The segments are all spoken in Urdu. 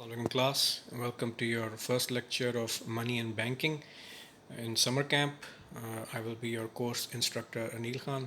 Following class, welcome to your first lecture of Money and Banking in summer camp. I will be your course instructor Anil Khan.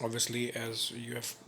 obviously as you have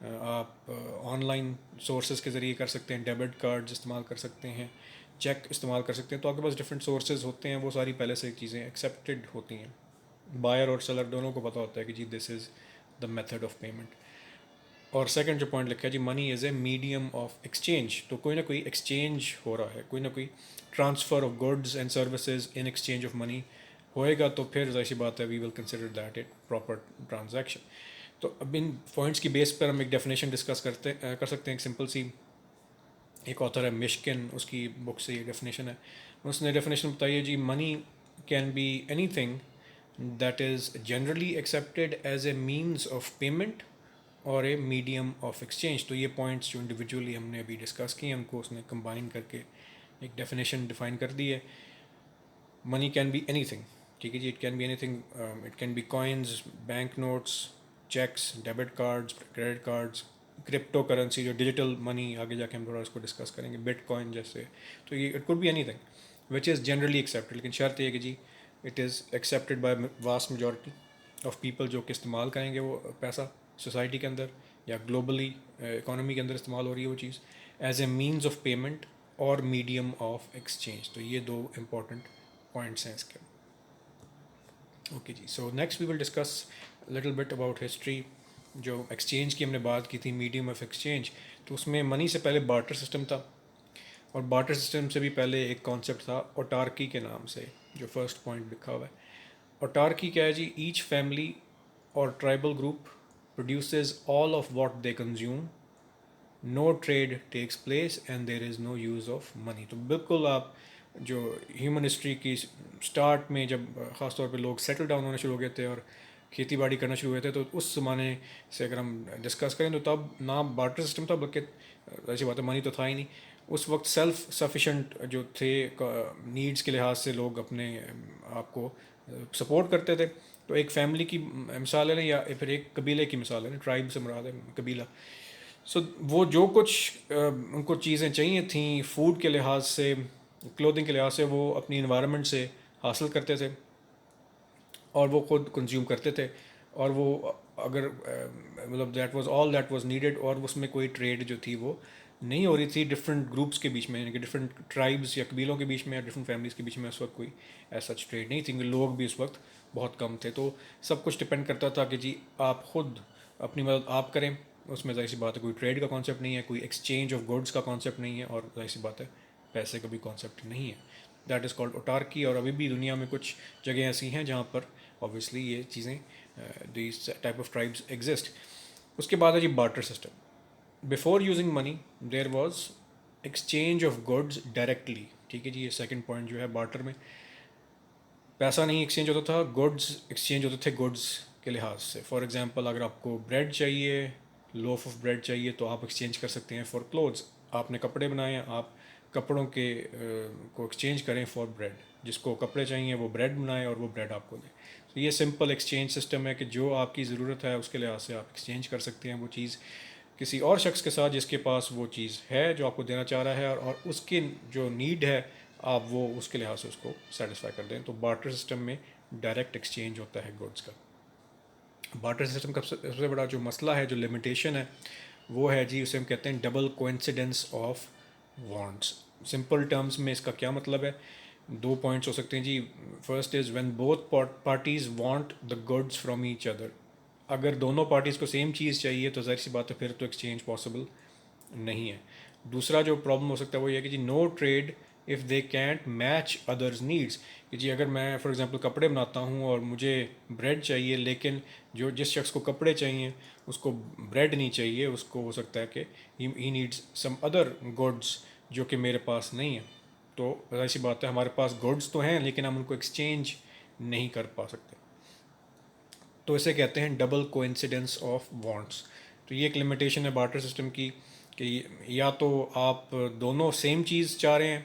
آپ آن لائن سورسز کے ذریعے کر سکتے ہیں، ڈیبٹ کارڈز استعمال کر سکتے ہیں، چیک استعمال کر سکتے ہیں. تو آپ کے پاس ڈفرینٹ سورسز ہوتے ہیں، وہ ساری پہلے سے چیزیں ایکسیپٹیڈ ہوتی ہیں. بائر اور سیلر دونوں کو پتہ ہوتا ہے کہ جی دس از دا میتھڈ آف پیمنٹ. اور سیکنڈ جو پوائنٹ لکھا ہے جی منی از اے میڈیم آف ایکسچینج. تو کوئی نہ کوئی ایکسچینج ہو رہا ہے، کوئی نہ کوئی transfer of goods and services in exchange of money ہوئے گا، تو پھر ظاہر سی بات ہے we will consider that a proper transaction. تو اب ان پوائنٹس کی بیس پر ہم ایک ڈیفینیشن ڈسکس کر سکتے ہیں. ایک سمپل سی، ایک آتھر ہے مشکن، اس کی بک سے یہ ڈیفینیشن ہے. اس نے ڈیفینیشن بتائی ہے جی منی can be any thing that is generally accepted as a means of payment اور اے میڈیم آف ایکسچینج. تو یہ پوائنٹس جو انڈیویجولی ہم نے ابھی ڈسکس کیے ہیں ان کو اس نے کمبائن کر کے ایک ڈیفینیشن ڈیفائن کر دی ہے. منی کین بی اینی تھنگ، ٹھیک ہے جی، اٹ کین بی اینی تھنگ. It can be coins, bank notes, cheques, debit cards, credit cards, crypto currency جو ڈیجیٹل منی، آگے جا کے ہم تھوڑا اس کو ڈسکس کریں گے، بٹ کوائن جیسے. تو یہ it could be any thing which is generally accepted, لیکن شرط یہ ہے کہ جی it is accepted by vast majority of people جو کہ استعمال کریں گے وہ پیسہ سوسائٹی کے اندر یا گلوبلی اکانومی کے اندر استعمال ہو رہی ہے وہ چیز as a means of payment اور میڈیم آف ایکسچینج. تو یہ دو امپورٹنٹ پوائنٹس ہیں اس کے. اوکے جی، so next we will discuss little bit about history. جو ایکسچینج کی ہم نے بات کی تھی، میڈیم آف ایکسچینج، تو اس میں منی سے پہلے بارٹر سسٹم تھا، اور بارٹر سسٹم سے بھی پہلے ایک کانسیپٹ تھا اوٹارکی کے نام سے، جو فرسٹ پوائنٹ لکھا ہوا ہے. اوٹارکی کیا ہے جی؟ ایچ فیملی اور tribal group produces all of what they consume, no trade takes place and there is no use of money. تو بالکل آپ جو ہیومن ہسٹری کی اسٹارٹ میں جب خاص طور پہ لوگ سیٹل ڈاؤن ہونے شروع ہو گئے تھے اور کھیتی باڑی کرنا شروع ہوئے تھے، تو اس زمانے سے اگر ہم ڈسکس کریں تو تب نہ بارٹر سسٹم تھا، بلکہ ایسی بات ہے منی تو تھا ہی نہیں. اس وقت سیلف سفیشینٹ جو تھے، نیڈس کے لحاظ سے لوگ اپنے آپ کو سپورٹ کرتے تھے. تو ایک فیملی کی مثال ہے یا پھر ایک قبیلے کی مثال ہے، ٹرائب سے مراد ہے قبیلہ. سو وہ جو کچھ ان کو چیزیں چاہیے تھیں فوڈ کے لحاظ سے، کلودنگ کے لحاظ سے، وہ اپنی انوائرمنٹ سے حاصل کرتے تھے اور وہ خود کنزیوم کرتے تھے. اور وہ اگر مطلب that was all that was needed, اور اس میں کوئی ٹریڈ جو تھی وہ نہیں ہو رہی تھی ڈفرینٹ گروپس کے بیچ میں، یعنی کہ ڈفرینٹ ٹرائبس یا قبیلوں کے بیچ میں یا ڈفرینٹ فیملیز کے بیچ میں اس وقت کوئی ایسا ٹریڈ نہیں تھی. لوگ بھی اس وقت بہت کم تھے. تو سب کچھ ڈپینڈ کرتا تھا کہ جی آپ خود اپنی مدد آپ کریں. اس میں ظاہر سی بات ہے کوئی ٹریڈ کا کانسیپٹ نہیں ہے، کوئی ایکسچینج آف گڈس کا کانسیپٹ نہیں ہے، اور ظاہر سی بات ہے پیسے کا بھی کانسیپٹ نہیں ہے. That is called autarky. اور ابھی بھی دنیا میں کچھ جگہیں ایسی ہیں جہاں پر اوبویسلی یہ چیزیں، these type of tribes exist. اس کے بعد ہے جی barter system. Before using money there was exchange of goods directly. ٹھیک ہے جی، یہ سیکنڈ پوائنٹ جو ہے، بارٹر میں پیسہ نہیں ایکسچینج ہوتا تھا، گڈز ایکسچینج ہوتے تھے گڈز کے لحاظ سے. فار ایگزامپل اگر آپ کو بریڈ چاہیے، لوف آف بریڈ چاہیے، تو آپ ایکسچینج کر سکتے ہیں فار کلوتھس. آپ نے کپڑے بنائے ہیں، آپ کپڑوں کے کو ایکسچینج کریں فار بریڈ. جس کو کپڑے چاہیے وہ بریڈ بنائے اور وہ بریڈ آپ کو دے. تو یہ سمپل ایکسچینج سسٹم ہے کہ جو آپ کی ضرورت ہے اس کے لحاظ سے آپ ایکسچینج کر سکتے ہیں وہ چیز کسی اور شخص کے ساتھ جس کے پاس وہ چیز ہے جو آپ کو دینا چاہ رہا ہے، اور اس کی جو نیڈ ہے آپ وہ اس کے لحاظ سے اس کو سیٹسفائی کر دیں. تو بارٹر سسٹم میں ڈائریکٹ ایکسچینج ہوتا ہے گڈس کا. بارٹر سسٹم کا سب سے بڑا جو مسئلہ ہے، جو لمیٹیشن ہے، وہ ہے جی اسے ہم کہتے ہیں double coincidence of wants. Simple terms میں اس کا کیا مطلب ہے؟ دو پوائنٹس ہو سکتے ہیں جی. First is when both parties want the goods from each other. اگر دونوں پارٹیز کو سیم چیز چاہیے تو ظاہر سی بات ہے پھر تو ایکسچینج پاسبل نہیں ہے. دوسرا جو پرابلم ہو سکتا ہے وہ یہ ہے کہ جی no trade if they can't match others needs. کہ جی اگر میں فار ایگزامپل کپڑے بناتا ہوں اور مجھے بریڈ چاہیے، لیکن جو جس شخص کو کپڑے چاہیے اس کو بریڈ نہیں چاہیے، اس کو ہو سکتا ہے کہ he needs some other goods جو کہ میرے پاس نہیں ہے. تو ایسی بات ہے ہمارے پاس گڈس تو ہیں لیکن ہم ان کو ایکسچینج نہیں کر پا سکتے. تو اسے کہتے ہیں ڈبل کوئنسیڈنس آف وانٹس. تو یہ ایک لمیٹیشن ہے بارٹر سسٹم کی کہ یا تو آپ دونوں سیم چیز چاہ رہے ہیں،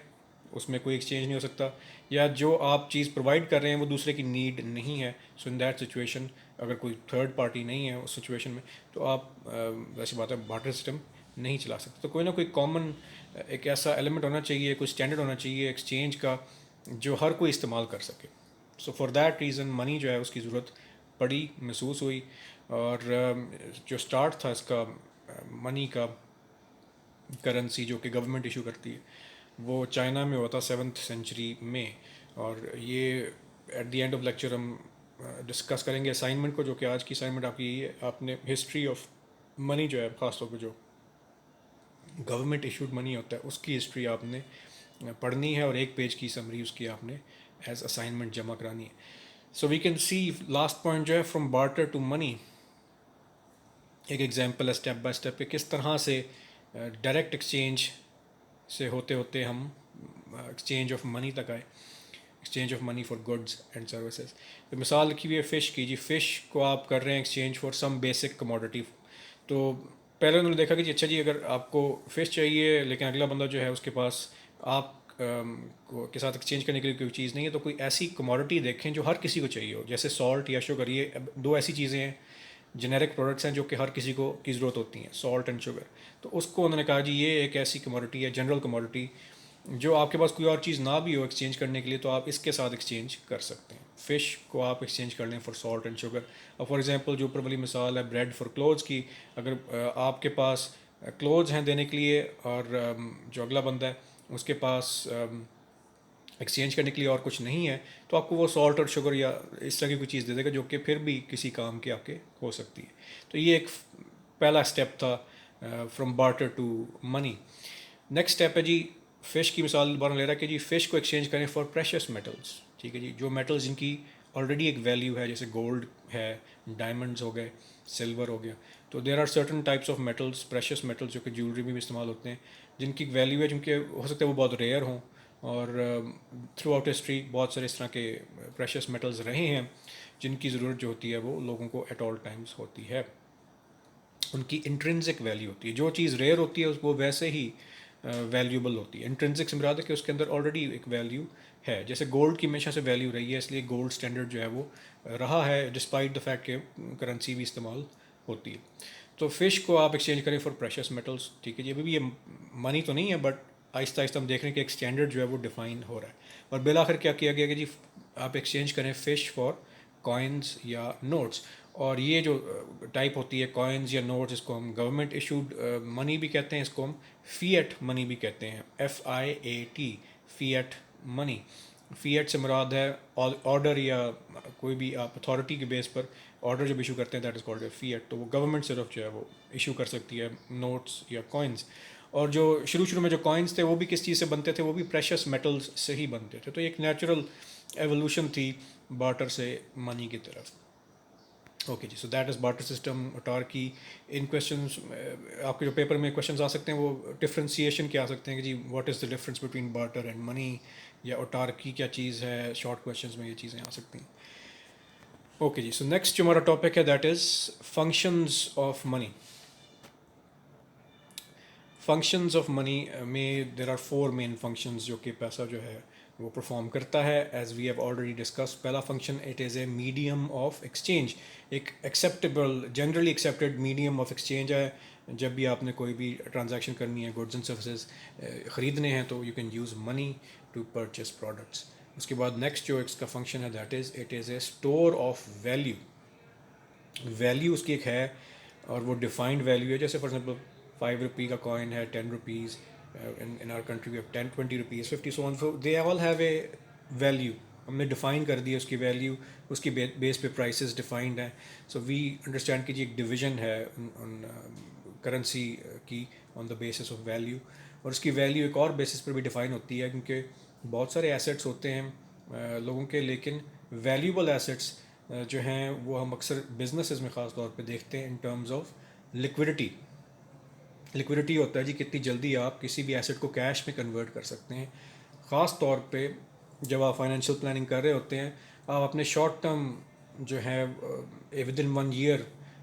اس میں کوئی ایکسچینج نہیں ہو سکتا، یا جو آپ چیز پرووائڈ کر رہے ہیں وہ دوسرے کی نیڈ نہیں ہے. سو ان دیٹ سچویشن اگر کوئی تھرڈ پارٹی نہیں ہے اس سچویشن میں تو آپ ایسی بات ہے بارٹر سسٹم نہیں چلا سکتے. تو کوئی نہ کوئی کامن ایک ایسا ایلیمنٹ ہونا چاہیے، کوئی اسٹینڈرڈ ہونا چاہیے ایکسچینج کا جو ہر کوئی استعمال کر سکے. سو فار دیٹ ریزن منی جو ہے اس کی ضرورت پڑی، محسوس ہوئی. اور جو اسٹارٹ تھا اس کا منی کا کرنسی جو کہ گورنمنٹ ایشو کرتی ہے وہ چائنا میں ہوتا 7th سینچری میں. اور یہ at the end of lecture ہم ڈسکس کریں گے اسائنمنٹ کو, جو کہ آج کی اسائنمنٹ آپ کی یہ ہے. آپ نے ہسٹری آف منی جو ہے خاص طور پہ جو گورنمنٹ ایشوڈ منی ہوتا ہے اس کی ہسٹری آپ نے پڑھنی ہے, اور 1 پیج کی سمری اس کی آپ نے ایز اسائنمنٹ جمع کرانی ہے. So we can see last point جو ہے فرام بارٹر ٹو منی, ایک ایگزامپل ہے اسٹیپ بائی اسٹیپ کہ کس طرح سے ڈائریکٹ ایکسچینج سے ہوتے ہوتے ہم ایکسچینج آف منی تک آئے, exchange of money for goods and services. تو مثال لکھی ہوئی ہے فش کی, جی فش کو آپ کر رہے ہیں exchange for some basic commodity. تو پہلے انہوں نے دیکھا کہ جی اچھا جی اگر آپ کو فش چاہیے لیکن اگلا بندہ جو ہے اس کے پاس آپ کے ساتھ ایکسچینج کرنے کے لیے کوئی چیز نہیں ہے, تو کوئی ایسی کموڈٹی دیکھیں جو ہر کسی کو چاہیے ہو, جیسے سالٹ یا شوگر. یہ 2 ایسی چیزیں ہیں جنیرک پروڈکٹس ہیں جو کہ ہر کسی کو کی ضرورت ہوتی ہیں, سالٹ اینڈ شوگر. تو اس کو انہوں نے کہا جی یہ ایک ایسی کموڈٹی ہے, جنرل کموڈٹی, جو آپ کے پاس کوئی اور چیز نہ بھی ہو ایکسچینج کرنے کے لیے تو آپ اس کے ساتھ ایکسچینج کر سکتے ہیں. فش کو آپ ایکسچینج کر لیں فار سالٹ اینڈ شوگر. اور فار ایگزامپل جو اوپر والی مثال ہے بریڈ فار کلوتھس کی, اگر آپ کے پاس کلوتھس ہیں دینے کے لیے اور جو اگلا بندہ ہے اس کے پاس ایکسچینج کرنے کے لیے اور کچھ نہیں ہے, تو آپ کو وہ سالٹ اور شوگر یا اس طرح کی کوئی چیز دے دے گا جو کہ پھر بھی کسی کام کے آپ کے ہو سکتی ہے. تو یہ ایک پہلا اسٹیپ تھا from barter to money. Next step ہے جی فش کی مثال دوبارہ لے رہا ہے کہ جی فش کو ایکسچینج کریں فار پریشیس میٹلس. ٹھیک ہے جی, جو میٹلز جن کی آلریڈی ایک ویلیو ہے, جیسے گولڈ ہے, ڈائمنڈز ہو گئے, سلور ہو گیا. تو there are certain types of metals, precious metals, جو کہ جیولری میں بھی استعمال ہوتے ہیں, جن کی ویلیو ہے, جن کے ہو سکتا ہے وہ بہت ریئر ہوں. اور تھرو آؤٹ ہسٹری بہت سارے اس طرح کے پریشیس میٹلز رہے ہیں جن کی ضرورت جو ہوتی ہے وہ لوگوں کو ایٹ آل ٹائمز ہوتی ہے. ان کی انٹرنزک ویلیو ہوتی ہے, جو چیز ریئر ہوتی ہے وہ ویسے ہی ویلیوبل ہوتی ہے. انٹرنزک سے مراد ہے کہ اس کے اندر آلریڈی ایک ویلیو ہے. جیسے گولڈ کی ہمیشہ سے ویلیو رہی ہے, اس لیے گولڈ اسٹینڈرڈ جو ہے وہ رہا ہے ڈسپائٹ دا فیکٹ کہ کرنسی بھی استعمال ہوتی ہے. تو فش کو آپ ایکسچینج کریں فار پریشیس میٹلس. ٹھیک ہے جی, ابھی بھی یہ منی تو نہیں ہے بٹ آہستہ آہستہ ہم دیکھ رہے ہیں کہ ایک اسٹینڈرڈ جو ہے وہ ڈیفائن ہو رہا ہے. اور بالآخر کیا کیا گیا کہ جی آپ ایکسچینج کریں فش فار کوائنز یا نوٹس. اور یہ جو ٹائپ ہوتی ہے کوائنز یا نوٹس, اس کو ہم گورنمنٹ ایشوڈ منی بھی کہتے ہیں, اس کو ہم فیٹ منی بھی کہتے ہیں, FIAT, فیٹ منی. فیٹ سے مراد ہے آرڈر یا کوئی بھی آپ اتھارٹی کے بیس پر آرڈر جب ایشو کرتے ہیں دیٹ از کالڈ فیٹ. تو وہ گورنمنٹ صرف جو ہے وہ ایشو کر سکتی ہے نوٹس یا کوائنز. اور جو شروع میں جو کوائنز تھے وہ بھی کس چیز سے بنتے تھے, وہ بھی پریشیس میٹلز سے ہی بنتے تھے. تو ایک نیچرل ایوولوشن تھی بارٹر سے منی کی طرف. اوکے جی, so that is barter system. Autarky in questions آپ کے جو پیپر میں کویشچنز آ سکتے ہیں وہ ڈفرینسیشن کیا آ سکتے ہیں کہ جی what is the difference between barter and money, یا اٹارکی کیا چیز ہے, شارٹ کویشچنز میں یہ چیزیں آ سکتی ہیں. اوکے جی, سو نیکسٹ جو ہمارا ٹاپک ہے that is functions of money. Functions of money میں دیر آر 4 مین فنکشنز جو کہ پیسہ جو ہے وہ پرفارم کرتا ہے. As we have already discuss, پہلا function it is a medium of exchange, ایک acceptable generally accepted medium of exchange ہے. جب بھی آپ نے کوئی بھی ٹرانزیکشن کرنی ہے, گڈز اینڈ سروسز خریدنے ہیں, تو you can use money to purchase products. اس کے بعد نیکسٹ جو اس کا فنکشن ہے that is it is a store of value. Value اس کی ایک ہے اور وہ ڈیفائنڈ ویلیو ہے. جیسے فار ایگزامپل 5 روپی کا کوائن ہے, 10 rupees, in our country we have 10, 20 rupees, 50, so on. So they all have a value. ہم نے ڈیفائن کر دی ہے اس کی ویلیو, اس کی بیس پہ پرائسز ڈیفائنڈ ہیں. سو وی انڈرسٹینڈ کہ جی ایک ڈویژن ہے کرنسی کی آن دا بیسس آف ویلیو, اور اس کی ویلیو ایک اور بیسس پر بھی ڈیفائن ہوتی ہے کیونکہ بہت سارے ایسیٹس ہوتے ہیں لوگوں کے, لیکن ویلیوبل ایسیٹس جو ہیں وہ ہم اکثر بزنسز میں خاص طور پہ دیکھتے ہیں ان ٹرمز آف لکوڈیٹی. لکوڈیٹی ہوتا ہے جی کتنی جلدی آپ کسی بھی ایسٹ کو کیش میں کنورٹ کر سکتے ہیں. خاص طور پہ جب آپ فائنینشیل پلاننگ کر رہے ہوتے ہیں, آپ اپنے شارٹ ٹرم جو ہے ود ان 1 year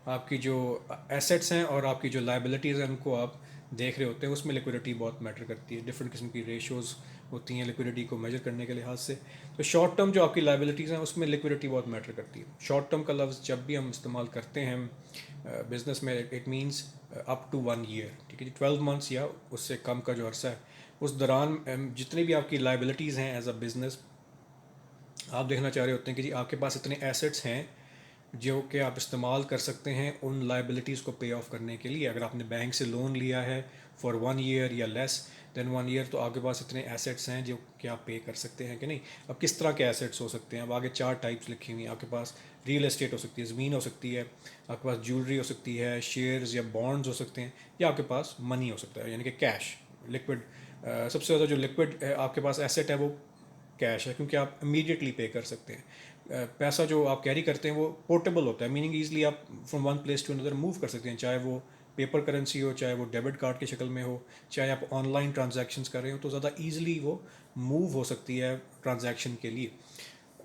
آپ کی جو ایسیٹس ہیں اور آپ کی جو لائبلٹیز ہیں ان کو آپ دیکھ رہے ہوتے ہیں. اس میں لکوڈیٹی بہت میٹر کرتی ہے. ڈفرینٹ قسم کی ریشوز ہوتی ہیں لکوڈیٹی کو میجر کرنے کے لحاظ سے. تو شارٹ ٹرم جو آپ کی لائبلٹیز ہیں اس میں لکوڈیٹی بہت میٹر کرتی ہے. شارٹ ٹرم کا لفظ جب بھی ہم استعمال کرتے ہیں بزنس میں, it means up to 1 year. ٹھیک ہے جی, 12 months یا اس سے کم کا جو عرصہ ہے, اس دوران جتنی بھی آپ کی لائبلٹیز ہیں ایز اے بزنس, آپ دیکھنا چاہ رہے ہوتے ہیں کہ جی آپ کے پاس اتنے ایسیٹس ہیں جو کہ آپ استعمال کر سکتے ہیں ان لائبلٹیز کو پے آف کرنے کے لیے. اگر آپ نے بینک سے لون لیا ہے فار 1 ایئر یا لیس دین 1 ایئر, تو آپ کے پاس اتنے ایسیٹس ہیں جو کہ آپ پے کر سکتے ہیں کہ نہیں. اب کس طرح کے ایسیٹس ہو سکتے ہیں؟ اب آگے 4 ٹائپس لکھی ہوئی ہیں. آپ کے پاس ریئل اسٹیٹ ہو سکتی ہے, زمین ہو سکتی ہے, آپ کے پاس جیولری ہو سکتی ہے, شیئرز یا بانڈز ہو سکتے ہیں, یا آپ کے پاس منی ہو سکتا ہے یعنی کہ کیش, لکوڈ. سب سے زیادہ جو لکوڈ آپ کے پاس ایسیٹ ہے وہ کیش ہے, کیونکہ آپ امیڈیٹلی پے کر سکتے ہیں. پیسہ جو آپ کیری کرتے ہیں وہ پورٹیبل ہوتا ہے, میننگ ایزلی آپ فرام ون پلیس ٹو اندر موو کر سکتے ہیں, چاہے وہ پیپر کرنسی ہو, چاہے وہ ڈیبٹ کارڈ کی شکل میں ہو, چاہے آپ آن لائن ٹرانزیکشنس کر رہے ہو, تو زیادہ ایزلی وہ موو ہو سکتی ہے ٹرانزیکشن کے لیے.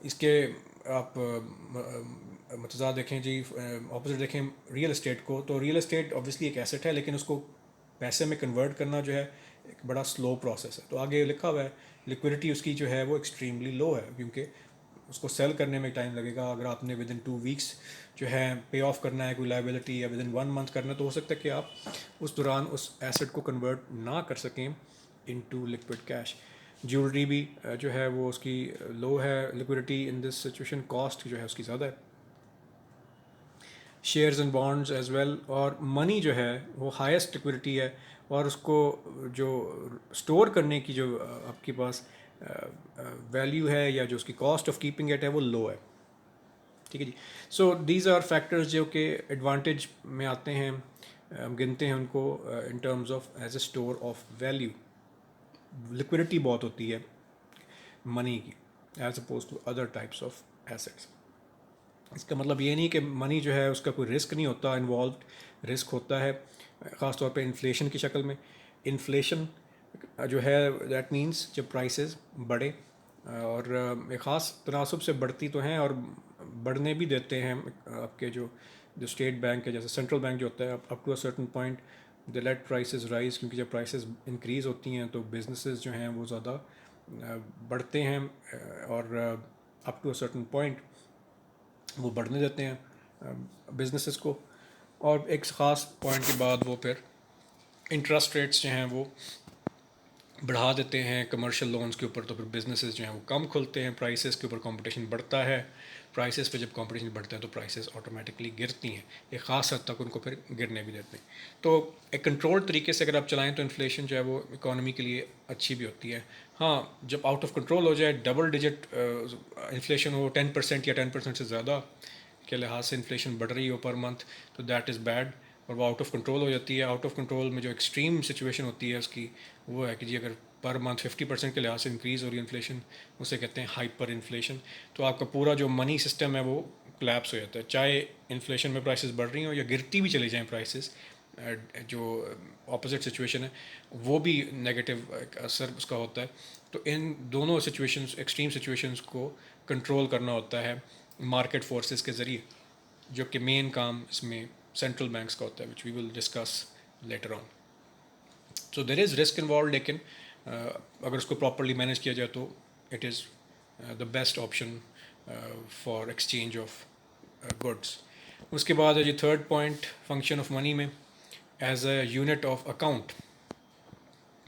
اس کے آپ متضاد دیکھیں جی, اپوزٹ دیکھیں ریئل اسٹیٹ کو, تو ریئل اسٹیٹ اوبویسلی ایک ایسٹ ہے, لیکن اس کو پیسے میں کنورٹ کرنا جو ہے ایک بڑا سلو پروسیس ہے. تو آگے لکھا ہوا ہے لیکوڈیٹی اس کی جو ہے وہ ایکسٹریملی لو ہے, کیونکہ اس کو سیل کرنے میں ٹائم لگے گا. اگر آپ نے ود ان 2 ویکس جو ہے پے آف کرنا ہے کوئی لائبلٹی, یا ود ان 1 منتھ کرنا ہے, تو ہو سکتا ہے کہ آپ اس دوران اس ایسٹ کو کنورٹ نہ کر سکیں into liquid cash. Jewellery بھی جو ہے وہ اس کی لو ہے liquidity in this situation, cost جو ہے اس کی زیادہ ہے. Shares and bonds as well. اور منی جو ہے وہ ہائیسٹ لیکوڈیٹی ہے, اور اس کو جو اسٹور کرنے کی جو آپ کے پاس ویلیو ہے, یا جو اس کی کاسٹ آف کیپنگ ایٹ ہے, وہ لو ہے. ٹھیک ہے جی. سو دیز آر فیکٹرز جو کہ ایڈوانٹیج میں آتے ہیں, ہم گنتے ہیں ان کو in terms of as a store of value. Liquidity بہت ہوتی ہے منی کی as opposed to other types of assets. اس کا مطلب یہ نہیں کہ منی جو ہے اس کا کوئی رسک نہیں ہوتا, انوالوڈ رسک ہوتا ہے, خاص طور پہ انفلیشن کی شکل میں. انفلیشن جو ہے دیٹ مینس جب پرائسز بڑھے, اور ایک خاص تناسب سے بڑھتی تو ہیں اور بڑھنے بھی دیتے ہیں آپ کے جو اسٹیٹ بینک ہے, جیسے سینٹرل بینک جو ہوتا ہے, up to a certain point they let prices rise, کیونکہ جب پرائسز انکریز ہوتی ہیں تو بزنسز جو ہیں وہ زیادہ بڑھتے ہیں, اور up to a certain point وہ بڑھنے دیتے ہیں بزنسز کو. اور ایک خاص پوائنٹ کے بعد وہ پھر انٹرسٹ ریٹس جو ہیں وہ بڑھا دیتے ہیں کمرشل لونز کے اوپر, تو پھر بزنسز جو ہیں وہ کم کھلتے ہیں, پرائسز کے اوپر کمپٹیشن بڑھتا ہے, پرائسز پہ جب کمپٹیشن بڑھتا ہے تو پرائسز آٹومیٹکلی گرتی ہیں, ایک خاص حد تک ان کو پھر گرنے بھی دیتے ہیں. تو ایک کنٹرول طریقے سے اگر آپ چلائیں تو انفلیشن جو ہے وہ اکانومی کے لیے اچھی بھی ہوتی ہے. ہاں, جب آؤٹ آف کنٹرول ہو جائے, ڈبل ڈیجٹ انفلیشن ہو 10% یا 10% سے زیادہ کے لحاظ سے انفلیشن بڑھ رہی ہو پر منتھ, تو دیٹ از بیڈ, اور وہ آؤٹ آف کنٹرول ہو جاتی ہے. آؤٹ آف کنٹرول میں جو ایکسٹریم سچویشن ہوتی ہے اس کی, وہ ہے کہ جی اگر پر منتھ 50% کے لحاظ سے انکریز ہو رہی ہے انفلیشن, اسے کہتے ہیں ہائپر انفلیشن, تو آپ کا پورا جو منی سسٹم ہے وہ کلیپس ہو جاتا ہے. چاہے انفلیشن میں پرائسز بڑھ رہی ہوں یا گرتی بھی چلی جائیں پرائسز, جو اپوزٹ سچویشن ہے وہ بھی نگیٹو اثر اس کا ہوتا ہے. تو ان دونوں سچویشنز, ایکسٹریم سچویشنز کو کنٹرول کرنا ہوتا ہے مارکیٹ فورسز کے ذریعے, جو کہ مین کام اس میں سینٹرل بینکس کا ہوتا ہے, which we will discuss later on. So there is risk involved, لیکن اگر اس کو پراپرلی مینیج کیا جائے تو it is the best option for exchange of goods. اس کے بعد ہے جی third point function of money میں, as a unit of account.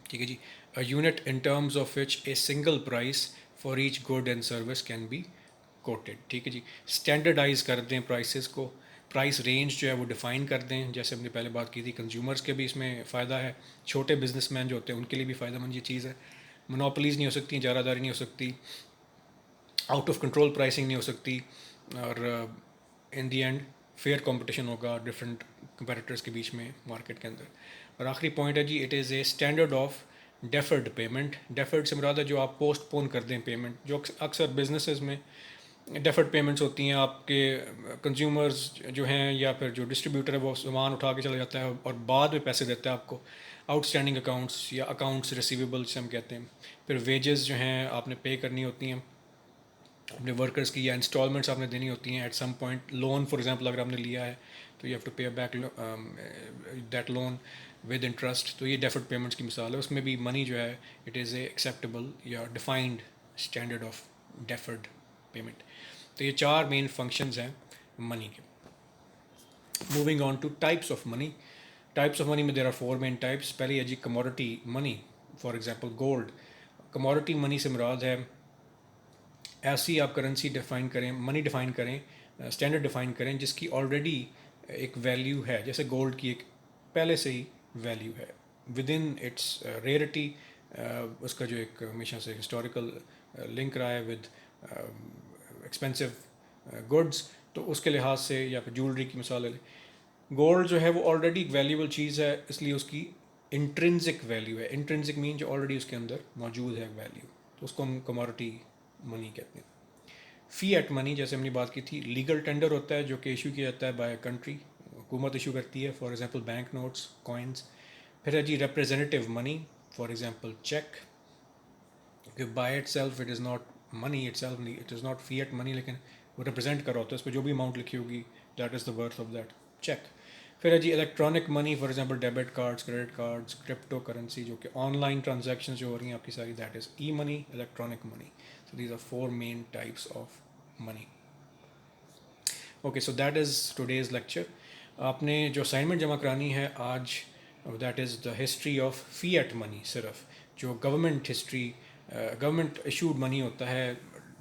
ٹھیک ہے جی, unit in terms of which a single price for each good and service can be quoted. ٹھیک ہے جی, اسٹینڈرڈائز کر دیں پرائسز کو, پرائس رینج جو ہے وہ ڈیفائن کر دیں, جیسے ہم نے پہلے بات کی تھی. کنزیومرز کے بھی اس میں فائدہ ہے, چھوٹے بزنس مین جو ہوتے ہیں ان کے لیے بھی فائدہ مند یہ چیز ہے. مونوپلیز نہیں ہو سکتی, جارہ داری نہیں ہو سکتی, آؤٹ آف کنٹرول پرائسنگ نہیں ہو سکتی, اور ان دی اینڈ فیئر کمپٹیشن ہوگا ڈفرینٹ کمپیٹیٹرس کے بیچ میں مارکیٹ کے اندر. اور آخری پوائنٹ ہے جی, it is a standard of deferred payment. Deferred سے مراد ہے جو آپ پوسٹ پون کر دیں پیمنٹ, جو اکثر بزنسز میں ڈیفرڈ پیمنٹس ہوتی ہیں. آپ کے کنزیومرز جو ہیں یا پھر جو ڈسٹریبیوٹر ہے وہ سامان اٹھا کے چلا جاتا ہے اور بعد میں پیسے دیتا ہے آپ کو, آؤٹ اسٹینڈنگ اکاؤنٹس یا اکاؤنٹس ریسیویبل سے ہم کہتے ہیں. پھر ویجز جو ہیں آپ نے پے کرنی ہوتی ہیں اپنے ورکرز کی, یا انسٹالمنٹس آپ نے دینی ہوتی ہیں at some point. Loan for example اگر آپ نے لیا ہے تو you have to pay back that loan with interest. تو یہ ڈیفرڈ پیمنٹس کی مثال ہے, اس میں بھی منی جو ہے اٹ از اے ایکسیپٹیبل یا defined standard of deferred payment. تو یہ 4 مین فنکشنز ہیں منی کے. Moving on to types of money. Types of money میں دیر آر 4 مین ٹائپس. پہلی ہے جی commodity money, for example gold. Commodity money سے مراد ہے ایسی آپ کرنسی ڈیفائن کریں, منی ڈیفائن کریں اسٹینڈرڈ ڈیفائن کریں جس کی آلریڈی ایک ویلیو ہے. جیسے گولڈ کی ایک پہلے سے ہی ویلیو ہے ود ان اٹس ریئرٹی. اس کا جو ایک ہمیشہ سے ہسٹوریکل لنک رہا ہے ود ایکسپینسو گڈس, تو اس کے لحاظ سے, یا پھر جولری کی مثال لے لیں, گولڈ جو ہے وہ آلریڈی ایک ویلیبل چیز ہے, اس لیے اس کی انٹرنزک ویلیو ہے. انٹرنزک مین جو آلریڈی اس کے اندر موجود ہے ویلیو, تو اس کو ہم کموڈٹی منی کہتے ہیں. فی ایٹ منی جیسے ہم نے بات کی تھی, لیگل ٹینڈر ہوتا ہے جو کہ ایشو کیا جاتا ہے بائی کنٹری, حکومت ایشو کرتی ہے, for example bank notes, coins. پھر ہے جی ریپریزنٹیو منی, فار ایگزامپل چیک, کہ by it self it is not money it self, it is not فی ایٹ منی, لیکن وہ ریپرزینٹ کر رہا ہوتا ہے, اس پہ جو بھی اماؤنٹ لکھی ہوگی that is the worth of that cheque. پھر ہے جی electronic money, for example debit cards, credit cards, crypto currency, جو کہ آن لائن ٹرانزیکشن جو ہو رہی ہیں آپ کی ساری, that is e money, electronic money. So these are 4 main types of money. Okay, so that is today's lecture. آپ نے جو اسائنمنٹ جمع کرانی ہے آج, that is the history of fiat money. صرف جو government history, government issued money ہوتا ہے,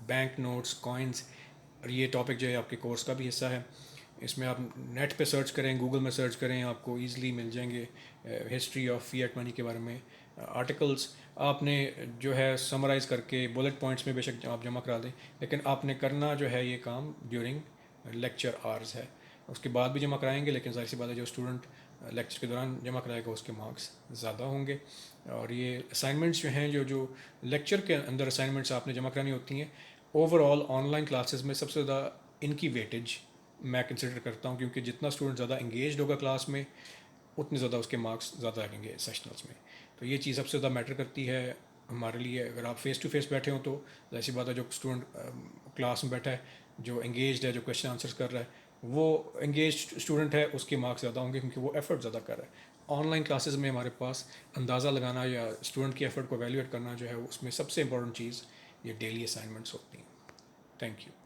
بینک نوٹس, کوائنس, اور یہ ٹاپک جو ہے آپ کے کورس کا بھی حصہ ہے. اس میں آپ نیٹ پہ سرچ کریں, گوگل میں سرچ کریں, آپ کو ایزیلی مل جائیں گے ہسٹری آف فی ایٹ منی کے بارے میں آرٹیکلس. آپ نے جو ہے سمرائز کر کے بلٹ پوائنٹس میں بے شک آپ جمع کرا دیں, لیکن آپ نے کرنا جو ہے یہ کام ڈیورنگ لیکچر آرز ہے. اس کے بعد بھی جمع کرائیں گے, لیکن ظاہر سی بات ہے جو اسٹوڈنٹ لیکچر کے دوران جمع کرائے گا اس کے مارکس زیادہ ہوں گے. اور یہ اسائنمنٹس جو ہیں, جو لیکچر کے اندر اسائنمنٹس آپ نے جمع کرانی ہوتی ہیں, over all on line classes میں سب سے زیادہ ان کی ویٹیج میں کنسیڈر کرتا ہوں, کیونکہ جتنا اسٹوڈنٹ زیادہ انگیجڈ ہوگا کلاس میں, اتنے زیادہ اس کے مارکس زیادہ لگیں گے سیشنلس میں. تو یہ چیز سب سے زیادہ میٹر کرتی ہے ہمارے لیے. اگر آپ فیس ٹو فیس بیٹھے ہوں تو ایسی بات ہے, جو اسٹوڈنٹ کلاس میں بیٹھا ہے, جو انگیجڈ ہے, جو کویشچن آنسرس کر رہا ہے, وہ انگیجڈ اسٹوڈنٹ ہے, اس کے مارکس زیادہ ہوں گے کیونکہ وہ ایفرٹ زیادہ کر رہا ہے. آن لائن کلاسز میں ہمارے پاس اندازہ لگانا یا اسٹوڈنٹ کی ایفرٹ کو ایویلیویٹ کرنا جو ہے, اس میں سب سے امپورٹنٹ چیز یہ ڈیلی اسائنمنٹس ہوتی ہیں. Thank you.